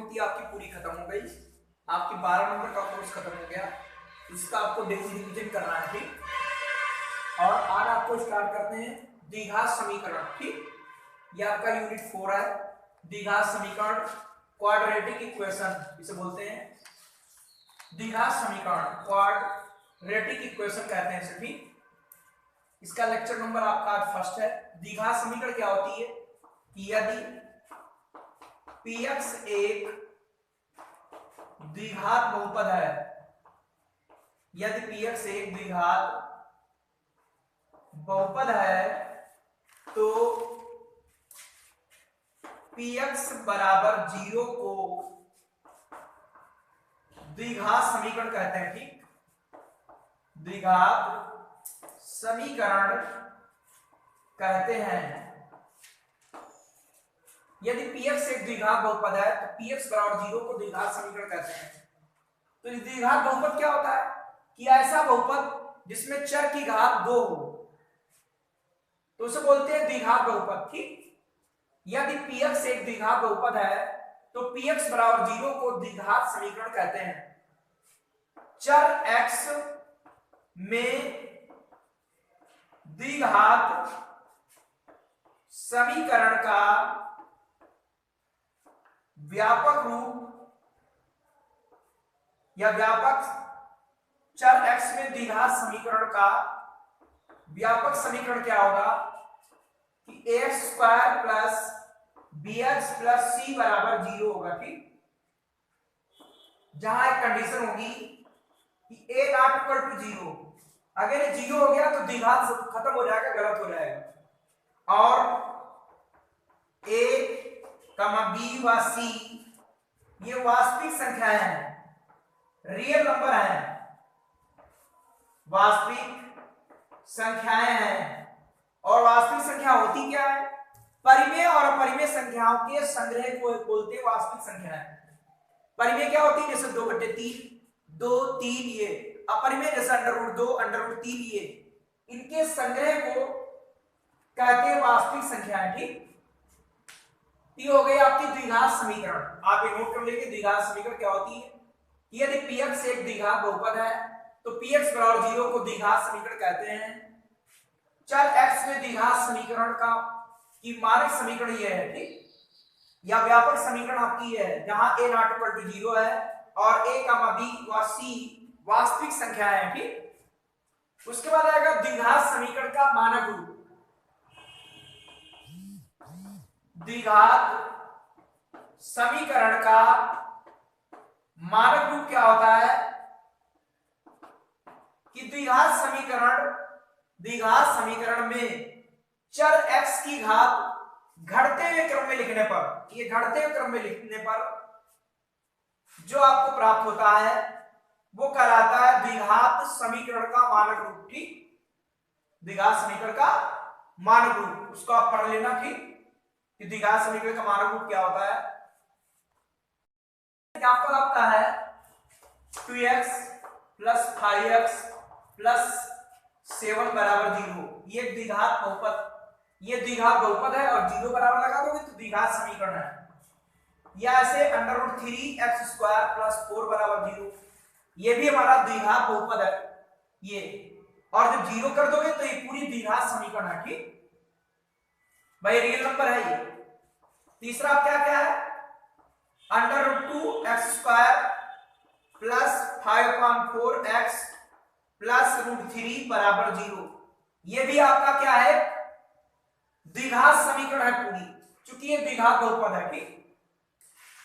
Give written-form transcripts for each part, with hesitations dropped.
त्रिकोणमिति आपकी पूरी खत्म हो गई, आपकी 12 नंबर का कोर्स खत्म हो गया। इसका आपको डेली रिवीजन करना है, ठीक। और आज आपको स्टार्ट करते हैं द्विघात समीकरण, ठीक। ये आपका यूनिट 4 है, द्विघात समीकरण, क्वाड्रेटिक इक्वेशन इसे बोलते हैं। द्विघात समीकरण, क्वाड्रेटिक इक्वेशन कहते हैं इसे, ठीक। इसका लेक्चर नंबर आपका आज फर्स्ट है। द्विघात समीकरण क्या होती है कि यदि px एक द्विघात बहुपद है, यदि px एक द्विघात बहुपद है तो px बराबर 0 को द्विघात समीकरण कहते हैं, ठीक। द्विघात समीकरण कहते हैं। यदि px एक द्विघात बहुपद है तो px बराबर 0 को द्विघात समीकरण कहते हैं। तो द्विघात बहुपद क्या होता है कि ऐसा बहुपद जिसमें चर की घात 2 हो तो उसे बोलते हैं द्विघात बहुपद, ठीक। यदि px एक द्विघात बहुपद है तो px बराबर 0 को द्विघात समीकरण कहते हैं। चर x में द्विघात समीकरण का व्यापक रूप या व्यापक चर x में द्विघात समीकरण का व्यापक समीकरण क्या होगा कि ax square plus bx plus c बराबर 0 होगा, ठीक। जहां एक कंडीशन होगी कि a नॉट इक्वल टू 0, अगर ये 0 हो गया तो द्विघात खत्म हो जाएगा, गलत हो जाएगा। और a, b व c ये वास्तविक संख्याएं हैं, रियल नंबर हैं, वास्तविक संख्याएं हैं। और वास्तविक संख्या होती क्या है? परिमेय और अपरिमेय संख्याओं के संग्रह को बोलते हैं वास्तविक संख्याएं। परिमेय क्या होती है? जैसे 2/3, 2, 3 ये। अपरिमेय जैसे √2, √3 ये। इनके संग्रह को कहते हैं वास्तविक संख्याएं, ठीक। ये हो गई आपकी द्विघात समीकरण। आप ये नोट कर लेंगे द्विघात समीकरण क्या होती है। यदि px एक द्विघात बहुपद है तो px बराबर 0 को द्विघात समीकरण कहते हैं। चर x में द्विघात समीकरण का की मानक समीकरण ये है, ठीक। या व्यापक समीकरण आपकी ये है जहां a नॉट इक्वल टू 0 है और a, b व c वास्तविक संख्या है, ठीक। उसके बाद आएगा द्विघात समीकरण का मानक रूप। द्विघात समीकरण का मानक रूप क्या होता है कि द्विघात समीकरण में चर x की घात घटते हुए क्रम में लिखने पर, ये घटते हुए क्रम में लिखने पर जो आपको प्राप्त होता है वो कहलाता है द्विघात समीकरण का मानक रूप, ठीक। द्विघात समीकरण का मानक रूप उसको आप पढ़ लेना, ठीक। कि द्विघात समीकरण का मानक रूप क्या होता है। एग्जांपल आपका है 2x प्लस 5x प्लस 7 बराबर 0। ये द्विघात बहुपद, ये द्विघात बहुपद है और 0 बराबर लगा दोगे तो द्विघात समीकरण है। या ऐसे √3x स्क्वायर प्लस 4 बराबर 0, ये भी हमारा द्विघात बहुपद है ये। और जब 0 कर दोगे तो ये पूरी द्विघात समीकरण है, ठीक भाई, रियल नंबर है ये। तीसरा क्या क्या है? √2x square plus 5/4x plus √3 बराबर 0, ये भी आपका क्या है? द्विघात समीकरण है पूरी, क्योंकि ये द्विघात बहुपद है, ठीक।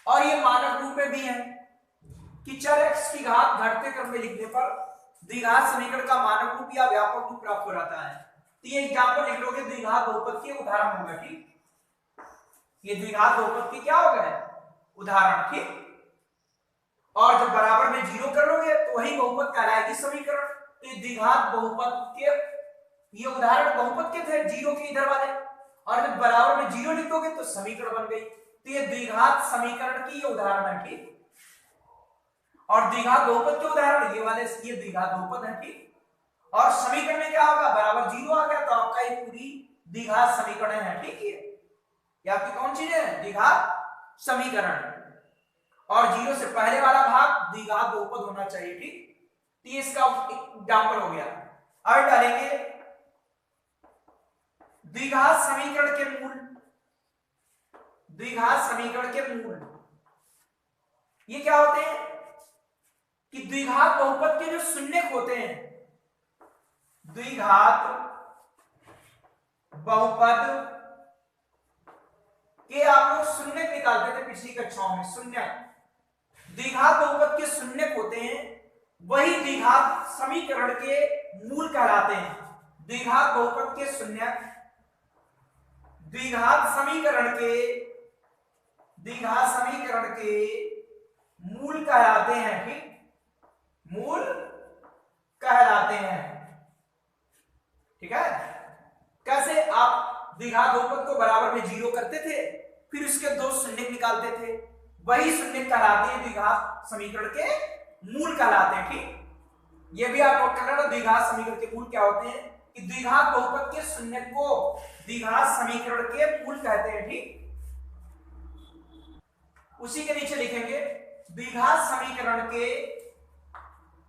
और ये मानक रूप में भी है कि चर x की घात घटते क्रम में लिखने पर द्विघात समीकरण का मानक रूप या व्यापक रूप प्राप्त हो जाता है। तो ये एग्जांपल लिख लोगे द्विघात बहुपद के उदाहरण होगा, ठीक। ये द्विघात बहुपद के क्या हो गए? उदाहरण, ठीक। और जब बराबर में 0 कर लोगे तो वही बहुपद कहलाएगी समीकरण। तो ये द्विघात बहुपद के ये उदाहरण बहुपद के थे, 0 के इधर वाले, और जब बराबर में 0 लिख दोगे तो समीकरण बन गई। तो ये द्विघात समीकरण की ये उदाहरण है, ठीक। और द्विघात बहुपद के उदाहरण ये वाले, ये द्विघात बहुपद है, ठीक। और समीकरण में क्या होगा? बराबर 0 आ गया तो आपका ये पूरी द्विघात समीकरण है, ठीक है। ये आपकी कौन चीज है? द्विघात समीकरण। और 0 से पहले वाला भाग द्विघात बहुपद होना चाहिए, ठीक। तो ये इसका एग्जाम्पल हो गया। अब डालेंगे द्विघात समीकरण के मूल। द्विघात समीकरण के मूल ये क्या होते हैं कि द्विघात बहुपद के जो शून्यक होते हैं, द्विघात बहुपद के आप लोग शून्यक निकालते थे पिछली कक्षाओं में। शून्यक द्विघात बहुपद के शून्यक होते हैं, वही द्विघात समीकरण के मूल कहलाते हैं। द्विघात बहुपद के शून्यक द्विघात समीकरण के मूल कहलाते हैं, ठीक, मूल कहलाते हैं, ठीक है। कैसे? आप द्विघात बहुपद को बराबर में 0 करते थे, फिर उसके दो शून्यक निकालते थे, वही शून्यक कहलाते हैं द्विघात समीकरण के मूल कहलाते हैं, ठीक। ये भी आप नोट कर लेना, द्विघात समीकरण के मूल क्या होते हैं कि द्विघात बहुपद के शून्यक को द्विघात समीकरण के मूल कहते हैं, ठीक। उसी के नीचे लिखेंगे द्विघात समीकरण के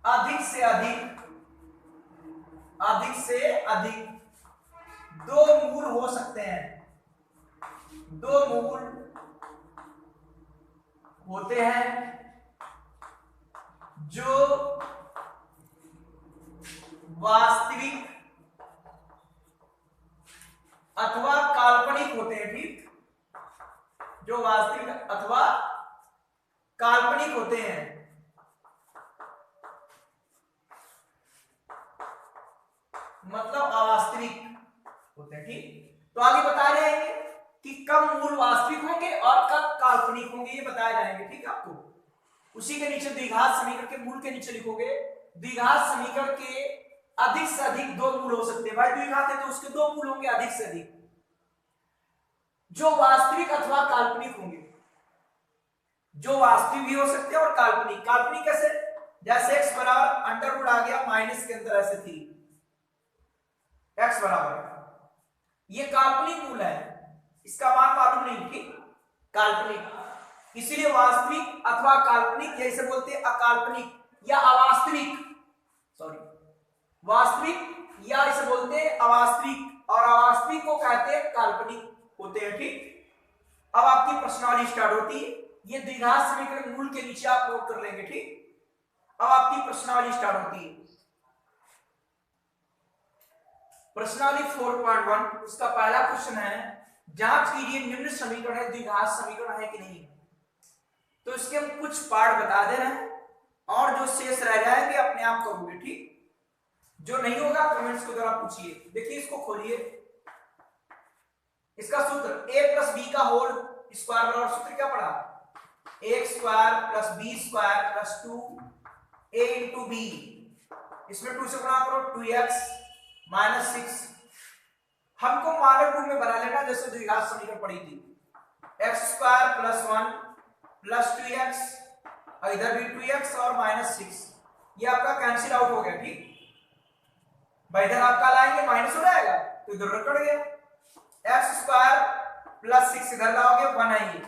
अधिक से अधिक दो मूल हो सकते हैं। दो मूल होते हैं जो वास्तविक अथवा काल्पनिक होते हैं, ठीक, जो वास्तविक अथवा काल्पनिक होते हैं। मतलब अवास्तविक होते हैं, ठीक। तो आगे बताए जाएंगे कि कब मूल वास्तविक होंगे और कब काल्पनिक होंगे, ये बताए जाएंगे, ठीक है आपको। उसी के नीचे द्विघात समीकरण के मूल के नीचे लिखोगे द्विघात समीकरण के अधिक से अधिक दो मूल हो सकते हैं। भाई द्विघात है तो उसके दो मूल होंगे अधिक से अधिक, जो वास्तविक अथवा काल्पनिक होंगे। जो वास्तविक भी हो सकते हैं और काल्पनिक। काल्पनिक कैसे? जैसे x बराबर अंडर रूट आ गया माइनस के अंदर ऐसे 3, x बराबर, ये काल्पनिक मूल है, इसका मान मालूम नहीं, ठीक, काल्पनिक। इसीलिए वास्तविक अथवा काल्पनिक, या इसे बोलते हैं अकाल्पनिक या अवास्तविक, सॉरी, वास्तविक या इसे बोलते हैं अवास्तविक, और अवास्तविक को कहते हैं काल्पनिक होते हैं, ठीक। अब आपकी प्रश्नावली स्टार्ट होती है, ये द्विघात समीकरण मूल के नीचे आप नोट कर लेंगे, ठीक। अब आपकी प्रश्नावली स्टार्ट होती है। प्रश्नावली 4.1 उसका पहला क्वेश्चन है, जांच कीजिए निम्न समीकरण है द्विघात समीकरण है कि नहीं। तो इसके हम कुछ पार्ट बता दे रहे हैं, और जो शेष रह जाएंगे अपने आप करोगे, ठीक। जो नहीं होगा कमेंट्स के द्वारा पूछिए। देखिए इसको खोलिए, इसका सूत्र a प्लस बी का होल स्क्वायर बराबर, सूत्र क्या पढ़ा, a square plus b square plus 2a into b, इसमें 2 से गुणा करो 2x माइनस 6। हमको मानक रूप में बना लेना जैसे द्विघात समीकरण पढ़ी थी, x square plus 1 plus 2x, और इधर भी 2x और माइनस 6, ये आपका कैंसिल आउट हो गया, ठीक। भाई इधर आपका लाएंगे माइनस हो जाएगा तो इधर कट गया, एक्स स्क्वायर प्लस 6 इधर लाओगे 1 आएंगे,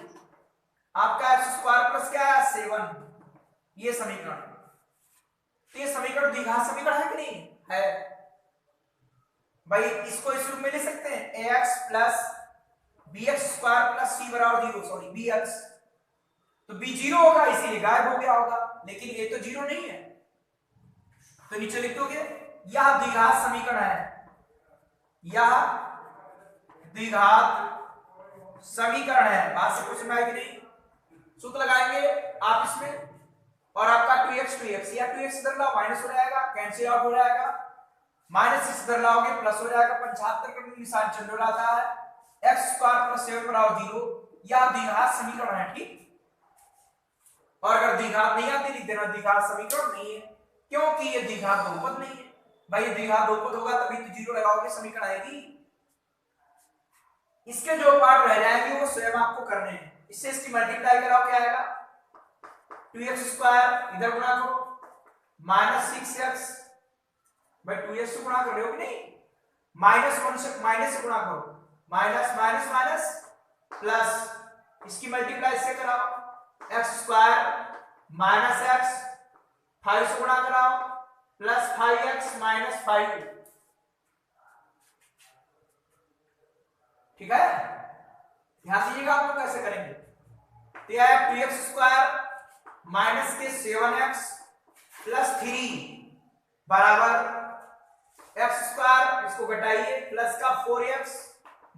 आपका एक्स स्क्वायर प्लस क्या है 7, ये समीकरण। तो ये समीकरण द्विघात समीकरण है कि नहीं है? भाई इसको इस रूप में लिख सकते हैं ax plus bx square plus c बराबर 0, सॉरी bx, तो b 0 होगा इसीलिए गायब हो गया होगा, लेकिन ये तो 0 नहीं है, तो नीचे लिख दोगे यह द्विघात समीकरण है, यह द्विघात समीकरण है। बात से कुछ में कि नहीं? सूत्र लगाएंगे आप इसमें, और आपका 2x या 2x इधर लाओ माइनस हो जाएगा, कैंसिल आउट हो जाएगा, माइनस 6 इधर लाओगे प्लस हो जाएगा, 75 का निशान चंडोल आता है, x स्क्वायर प्लस 7 बराबर 0, यह द्विघात समीकरण है, ठीक। और अगर द्विघात नहीं आती लिख देना द्विघात समीकरण नहीं है, क्योंकि ये द्विघात बहुपद नहीं है। भाई ये द्विघात बहुपद होगा तभी तो 0 लगाओगे समीकरण आएगी। इसके जो पार्ट रह जाएंगे वो स्वयं आपको करने हैं। इससे इसकी मल्टीप्लाई कराओ क्या आएगा, 2x स्क्वायर इधर गुणा करो माइनस 6x, भाई 2x से गुणा कर रहे हो कि नहीं, माइनस 1 से माइनस से गुणा करो, माइनस माइनस माइनस प्लस, इसकी मल्टीप्लाई इससे कराओ एक्स स्क्वायर माइनस एक्स 5 से गुणा कराओ प्लस 5x माइनस 5। ठीक है, ध्यान दीजिएगा आप लोग कैसे करेंगे। तो यह 2x स्क्वायर माइनस के 7x प्लस 3 बराबर एक्स स्क्वायर, इसको घटाइए प्लस का 4x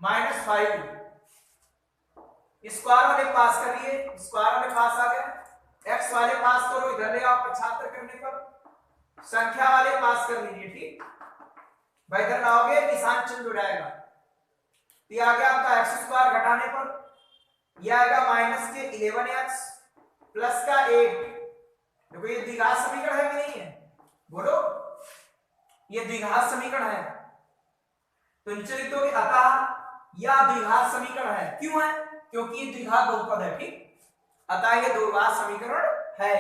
माइनस 5। स्क्वायर वाले पास करिए, स्क्वायर वाले पास आ गए, एक्स वाले पास करो, इधर ले आओ 75 करने पर, संख्या वाले पास कर लीजिए। ठीक भाई, इधर लाओगे निशान चेंज हो जाएगा। ये आ गया आपका एक्स स्क्वायर घटाने पर, यह आएगा माइनस के 11x प्लस का 8। देखो ये द्विघात समीकरण है कि नहीं है, बोलो, ये द्विघात समीकरण है। तो नीचे लिख दोगे अतः यह द्विघात समीकरण है। क्यों है? क्योंकि ये द्विघात बहुपद है। ठीक, अतः ये द्विघात समीकरण है।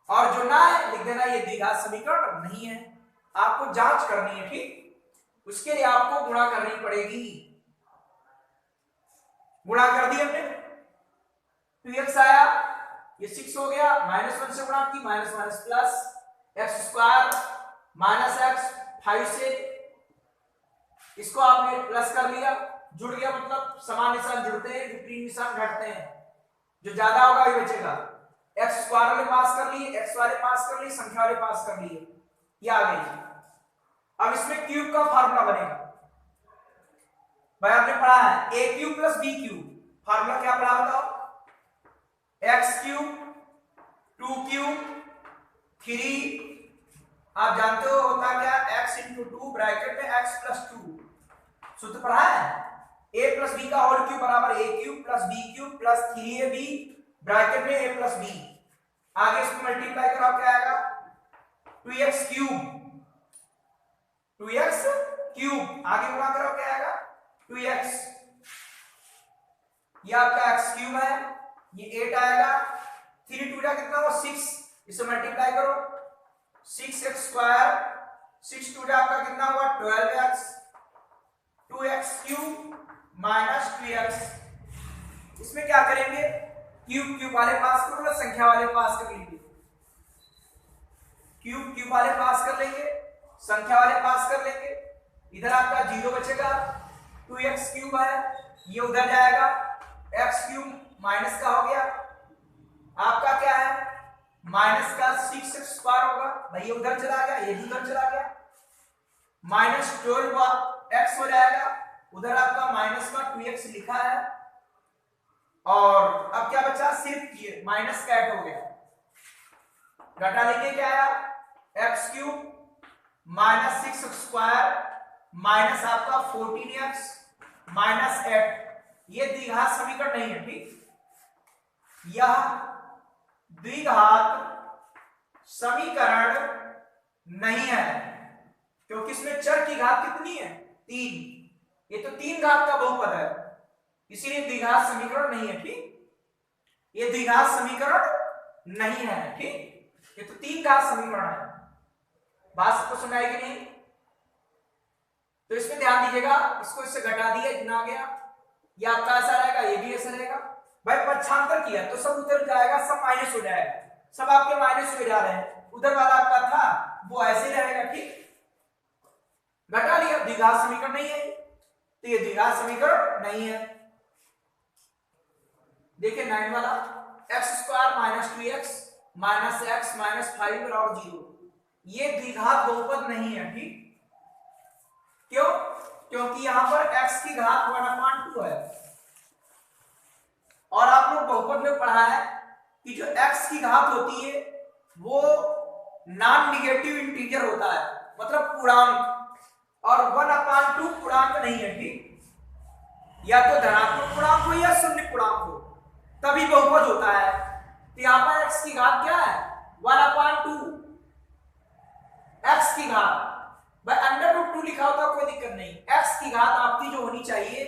और जो ना है लिख देना ये द्विघात समीकरण नहीं है। आपको जांच करनी है। ठीक, उसके लिए आपको गुणा करनी पड़ेगी। गुणा कर दिया हमने, 2x आया, ये 6 हो गया, -1 से गुणा की, minus minus plus, x square minus x 5 से, इसको आपने प्लस कर लिया, जुड़ गया, मतलब समान निशान जुड़ते हैं, विपरीत निशान घटते हैं, जो ज्यादा होगा ये बचेगा। एक्स स्क्वायर वाले पास कर लिए, एक्स वाले पास कर लिए, संख्या वाले पास कर लिए, ये आ गई। अब इसमें क्यूब का फार्मूला बनेगा। भाई आपने पढ़ा है a cube plus b cube, formula क्या पढ़ा बताओ? x क्यूब 2 क्यूब 3, आप जानते हो होता क्या, x इंटू 2 ब्रैकेट में x प्लस 2, सूत्र पढ़ा है, a प्लस b का होल क्यूब बराबर a cube plus b cube plus 3ab bracket में a प्लस b। आगे इसको मल्टीप्लाई करो, क्या आएगा 2x क्यूब, 2x क्यूब, आगे गुणा करो क्या आएगा 2x, ये आपका x क्यूब है, ये 8 आएगा, 3 2 जा कितना हुआ 6, इसे मल्टीप्लाई करो 6x स्क्वायर, 6 2 जा आपका कितना हुआ 12x, 2x cube minus 2x। इसमें क्या करेंगे, क्यूब क्यूब वाले पास करो, संख्या वाले पास कर लीजिए, क्यूब क्यूब वाले पास कर लेंगे, संख्या वाले पास कर लेंगे, इधर आपका 0 बचेगा, 2x क्यूब है, ये उधर जाएगा, x क्यूब माइनस का हो गया, आपका क्या है माइनस का 6x स्क्वायर होगा, भाई ये उधर चला गया, ये भी उधर चला गया, माइनस 12x हो जाएगा, उधर आपका माइनस का 2x लिखा है, और अब क्या बचा, सिर्फ ये माइनस कैट हो गया, घटा लेंगे क्या आया x cube minus 6x square minus आपका 14x माइनस 8। ये द्विघात समीकरण नहीं है। ठीक, यह द्विघात समीकरण नहीं है, क्योंकि इसमें चर की घात कितनी है 3, ये तो 3 घात का बहुपद है, इसीलिए द्विघात समीकरण नहीं है। ठीक, ये द्विघात समीकरण नहीं है। ठीक, ये तो 3 घात समीकरण है। बात सबको सुनाई कि नहीं? तो इसमें ध्यान दीजिएगा, इसको इससे घटा दिया, इतना आ गया, ये आपका ऐसा रहेगा, ये भी ऐसा रहेगा। भाई पक्षांतर किया तो सब उधर जाएगा, सब माइनस हो जाएगा, सब आपके माइनस हो जा रहे हैं, उधर वाला आपका था वो ऐसे ही रहेगा। ठीक, घटा लिया, द्विघात समीकरण नहीं है, तो ये द्विघात समीकरण नहीं है। देखिए 9 वाला, x square minus 2x minus x minus 5 और 0, ये द्विघात बहुपद नहीं है। ठीक, क्यों? क्योंकि यहां पर x की घात 1/2 है, और आप लोग बहुपद में पढ़ा है कि जो x की घात होती है वो नॉन निगेटिव इंटीजर होता है, मतलब पूर्णांक, और 1/2 पूर्णांक नहीं है। ठीक, या तो धनात्मक पूर्णांक हो या शून्य पूर्णांक हो, तभी बहुपद होता है। तो यहां पर x की घात क्या है 1/2, x की घात, भाई √2 लिखा होता कोई दिक्कत नहीं, x की घात आपकी जो होनी चाहिए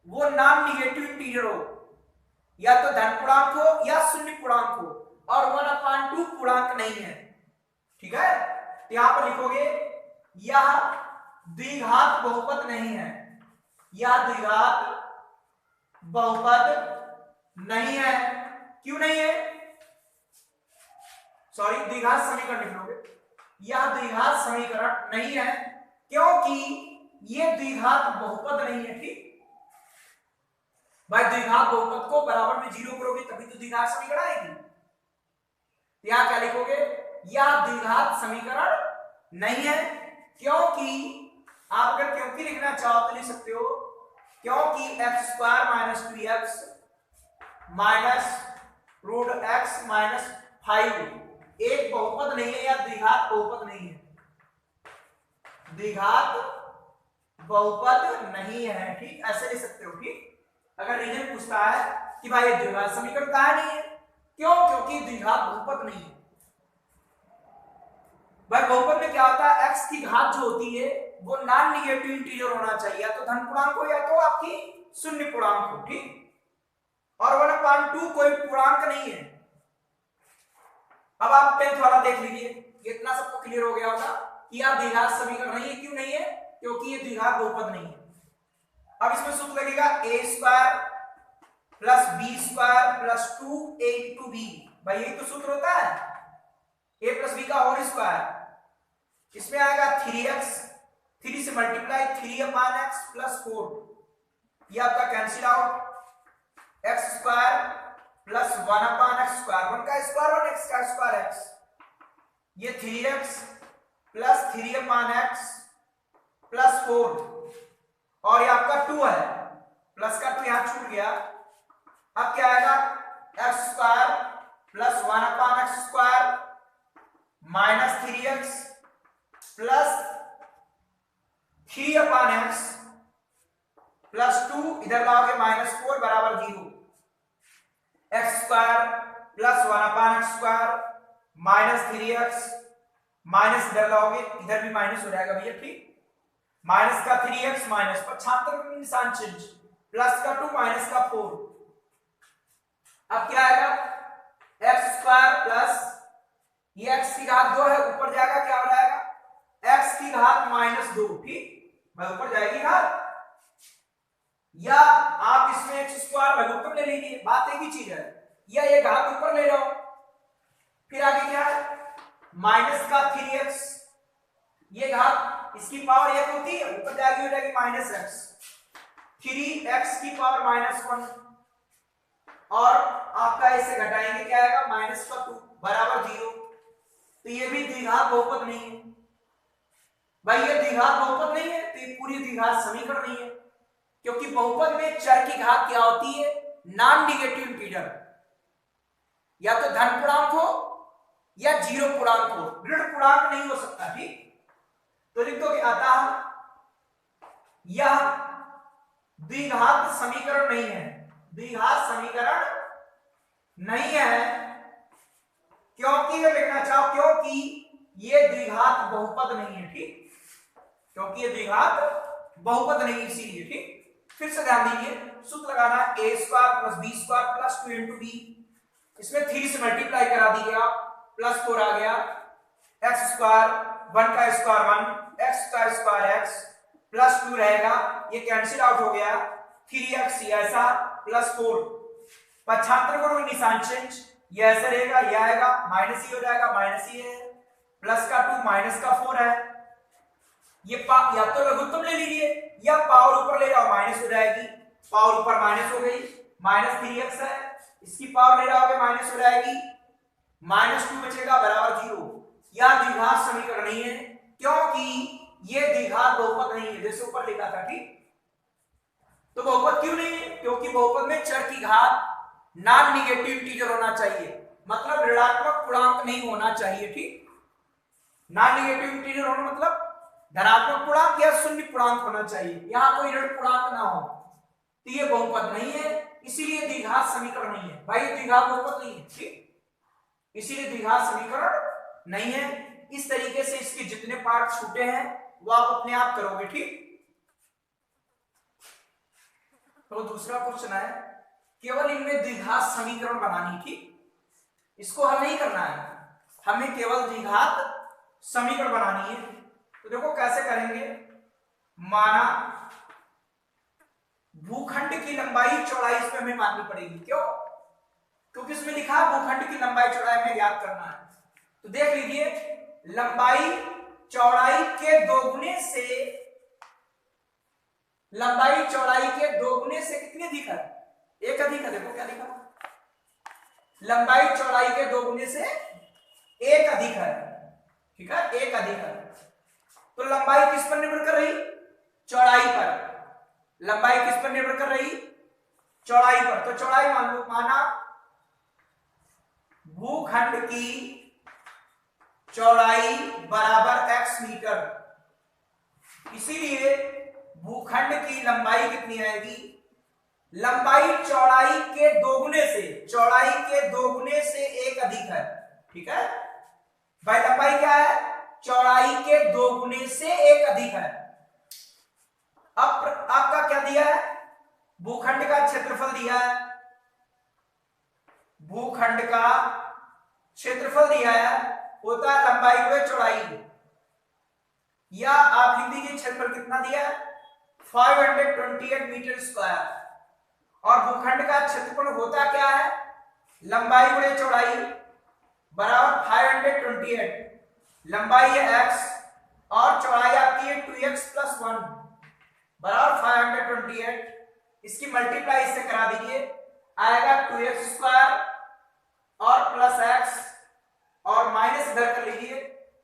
वो नॉन निगेटिव इंटीजर हो, या तो धन पूर्णांक हो या शून्य पूर्णांक हो, और 1/2 पूर्णांक नहीं है। ठीक है, तो यहां पर लिखोगे यह द्विघात बहुपद नहीं है, यह द्विघात बहुपद नहीं है। क्यों नहीं है, सॉरी द्विघात समीकरण लिखोगे, यह द्विघात समीकरण नहीं है क्योंकि ये द्विघात बहुपद नहीं है। ठीक भाई, द्विघात बहुपद को बराबर में 0 करोगे तभी तो द्विघात समीकरण आएगी। यहां क्या लिखोगे, यह द्विघात समीकरण नहीं है क्योंकि, आप अगर क्योंकि लिखना चाहो तो लिख सकते हो, क्योंकि x square minus 2x minus root x minus 5 एक बहुपद नहीं है या द्विघात बहुपद नहीं है, द्विघात बहुपद नहीं है। ठीक, ऐसे लिख सकते हो। ठीक, अगर रीजन पूछता है कि भाई द्विघात समीकरण का नहीं है, क्यों, क्योंकि द्विघात बहुपद नहीं है। भाई बहुपद में क्या होता है, x की घात जो होती है वो नॉन निगेटिव इंटीजर होना चाहिए, या तो धन पूर्णांक हो या तो आपकी शून्य पूर्णांक हो। ठीक, और 1/2 कोई पूर्णांक नहीं है। अब आप 10th वाला देख लीजिए, इतना सबको क्लियर हो गया होगा कि यार द्विघात समीकरण नहीं है। क्यों नहीं है, क्योंकि ये द्विघात बहुपद नहीं है। अब इसमें सूत्र लगेगा a square plus b square plus 2a into b. भाई यही तो सूत्र होता है, a प्लस b का होल स्क्वायर। इसमें आएगा 3x, 3 से मल्टीप्लाई 3/x प्लस 4, ये आपका cancel out, x square plus 1/x square, 1 का स्क्वायर 1, x का स्क्वायर x, ये 3x प्लस 3/x प्लस 4, और ये आपका 2 है, प्लस का 2 यहां छूट गया। अब क्या आएगा, x square plus 1/x square minus 3x plus 3/x plus 2, इधर लाओगे माइनस 4 बराबर 0, x square plus 1/x square minus 3x minus, इधर लाओगे इधर भी माइनस हो जाएगा भैया। ठीक, माइनस का 3x माइनस 75 में निशान चेंज, प्लस का 2 माइनस का 4। अब क्या आएगा, x स्क्वायर प्लस ये x की घात 2 है, ऊपर जाएगा क्या हो जाएगा, x की घात माइनस 2। ठीक, मैं ऊपर जाएगी घात, या आप इसमें x स्क्वायर लघुत्तम ले लीजिए, बात एक ही चीज है, या ये घात ऊपर ले जाओ, फिर आगे क्या है, माइनस का 3x, ये घात इसकी पावर 1 होती है, ऊपर जाएगी हो जाएगी माइनस x, 3x की पावर माइनस 1, और आपका इसे घटाएंगे क्या आएगा, माइनस का 2 बराबर 0। तो ये भी द्विघात बहुपद नहीं है। भाई ये द्विघात बहुपद नहीं है तो ये पूरी द्विघात समीकरण नहीं है, क्योंकि बहुपद में चर की घात क्या होती है, नॉन निगेटिव इंटीजर, या तो धन पूर्णांक हो या जीरो पूर्णांक हो, ऋण पूर्णांक नहीं हो सकता। ठीक, तो लिख दोगे अतः यह द्विघात समीकरण नहीं है, द्विघात समीकरण नहीं है, क्योंकि ये लिखना चाहो क्योंकि ये द्विघात बहुपद नहीं है। ठीक, क्योंकि ये द्विघात बहुपद नहीं, इसीलिए। ठीक, फिर से ध्यान दीजिए, सूत्र लगाना a square plus b square plus 2 into b, इसमें 3 से मल्टीप्लाई करा दीजिए आप, प्लस 4 आ गया, x स्क्वायर 1 का स्क्वायर 1, x का स्क्वायर x प्लस 2 रहेगा, ये कैंसिल आउट हो गया, 3x ऐसा प्लस 4, 75 करो निशान चेंज, ये ऐसा रहेगा, ये आएगा माइनस ही हो जाएगा, माइनस ही है, प्लस का 2 माइनस का 4 है, ये या तो लघुत्तम ले लीजिए या पावर ऊपर ले जाओ, माइनस हो जाएगी, पावर ऊपर माइनस हो गई, माइनस 3x है, इसकी पावर ले जाओगे माइनस हो जाएगी, माइनस 2 बचेगा बराबर 0। यह द्विघात समीकरण नहीं है क्योंकि ये द्विघात बहुपद नहीं है, जैसे ऊपर लिखा था। ठीक, तो बहुपद क्यों नहीं है, क्योंकि बहुपद में चर की घात नॉन निगेटिव इंटीजर होना चाहिए, मतलब ऋणात्मक पूर्णांक नहीं होना चाहिए। ठीक, नॉन निगेटिव इंटीजर होना मतलब धनात्मक पूर्णांक या शून्य पूर्णांक होना चाहिए, यहां कोई ऋण पूर्णांक ना हो, तो ये बहुपद नहीं है, इसीलिए द्विघात समीकरण नहीं है। भाई द्विघात बहुपद नहीं है। ठीक, इसीलिए द्विघात समीकरण नहीं है। इस तरीके से इसके जितने पार्ट छूटे हैं वो आप अपने आप करोगे। ठीक, तो दूसरा क्वेश्चन है, केवल इनमें द्विघात समीकरण बनानी। ठीक, इसको हल नहीं करना है, हमें केवल द्विघात समीकरण बनानी है। तो देखो कैसे करेंगे, माना भूखंड की लंबाई चौड़ाई इसमें हमें माननी पड़ेगी। क्यों, क्योंकि उसमें लिखा है भूखंड की लंबाई चौड़ाई में ज्ञात करना है। तो देख लीजिए, लंबाई चौड़ाई के दोगुने से, लंबाई चौड़ाई के दोगुने से कितनी अधिक है? एक अधिक है। देखो क्या लिखा, लंबाई चौड़ाई के दोगुने से एक अधिक है। ठीक है, एक अधिक है। तो लंबाई किस पर निर्भर कर रही? चौड़ाई पर। लंबाई किस पर निर्भर कर रही? चौड़ाई पर। तो चौड़ाई मान लो, माना भूखंड की चौड़ाई बराबर x मीटर, इसीलिए भूखंड की लंबाई कितनी आएगी? लंबाई चौड़ाई के दोगुने से, चौड़ाई के दोगुने से एक अधिक है। ठीक है भाई, लंबाई क्या है? चौड़ाई के दोगुने से एक अधिक है। अब आपका क्या दिया है? भूखंड का क्षेत्रफल दिया है, भूखंड का क्षेत्रफल दिया है, होता है लंबाई गुणे चौड़ाई, या आप लिख दीजिए क्षेत्रफल कितना दिया है? 528 मीटर स्क्वायर। और भूखंड का क्षेत्रफल होता क्या है? लंबाई गुणे चौड़ाई बराबर 528। लंबाई है x और चौड़ाई आपकी है 2x + 1 बराबर 528। इसकी मल्टीप्लाई इससे करा दीजिए, आएगा 2x² और प्लस x और माइनस इधर कर लीजिए,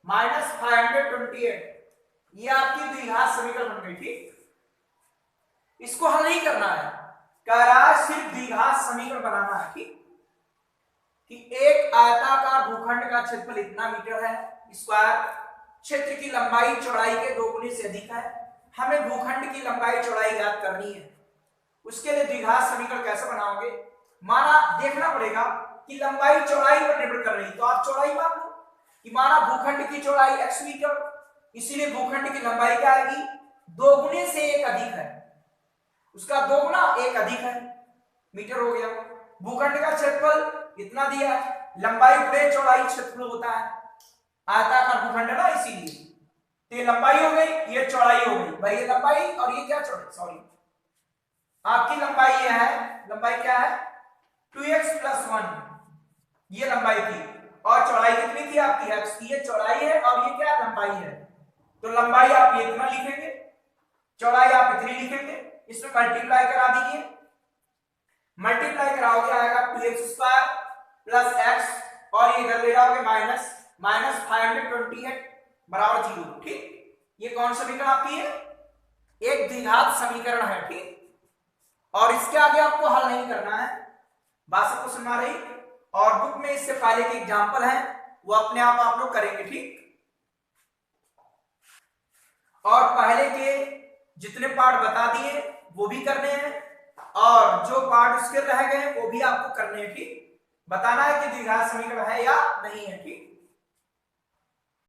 -528। ये आपकी द्विघात समीकरण बन गई। ठीक, इसको हल नहीं करना है, कह रहा है सिर्फ द्विघात समीकरण बनाना है। ठीक, कि एक आयताकार भूखंड का क्षेत्रफल इतना मीटर है स्क्वायर, क्षेत्र की लंबाई चौड़ाई के दोगुने से अधिक है, हमें भूखंड की लंबाई चौड़ाई ज्ञात करनी है। उसके लिए द्विघात समीकरण कैसे बनाओगे? माना देखना पड़ेगा कि लंबाई चौड़ाई पर निर्भर कर रही, तो आप चौड़ाई मान लो कि माना भूखंड की चौड़ाई x मीटर, इसीलिए भूखंड की लंबाई क्या आएगी? दोगुने से एक अधिक है, उसका दोगुना एक अधिक है, मीटर हो गया। भूखंड का क्षेत्रफल इतना दिया है, लंबाई गुणे चौड़ाई क्षेत्रफल होता है, आयताकार भूखंड है ना, इसीलिए। तो ये लंबाई हो गई, ये चौड़ाई हो गई। भाई ये लंबाई और ये क्या चौड़ाई, सॉरी आपकी लंबाई ये है, लंबाई क्या है? 2x + 1, ये लंबाई थी, और चौड़ाई कितनी थी आपकी? x की। ये चौड़ाई है और ये क्या लंबाई है। तो लंबाई आप ये इतना लिखेंगे, चौड़ाई आप इतनी लिखेंगे, इसमें मल्टीप्लाई करा दीजिए, मल्टीप्लाई कराओगे आएगा 2x² + x और ये इधर ले जाओगे -528 बराबर 0। ठीक, ये कौन समीकरण आपकी है? एक द्विघात समीकरण है। ठीक, और इसके आगे आपको हल नहीं करना है, बात सबको सुना रही। और बुक में इससे पहले के एग्जांपल हैं, वो अपने आप लोग करेंगे। ठीक, और पहले के जितने पार्ट बता दिए वो भी करने हैं, और जो पार्ट उसके रह गए वो भी आपको करने हैं। ठीक, बताना है कि द्विघात समीकरण है या नहीं है। ठीक।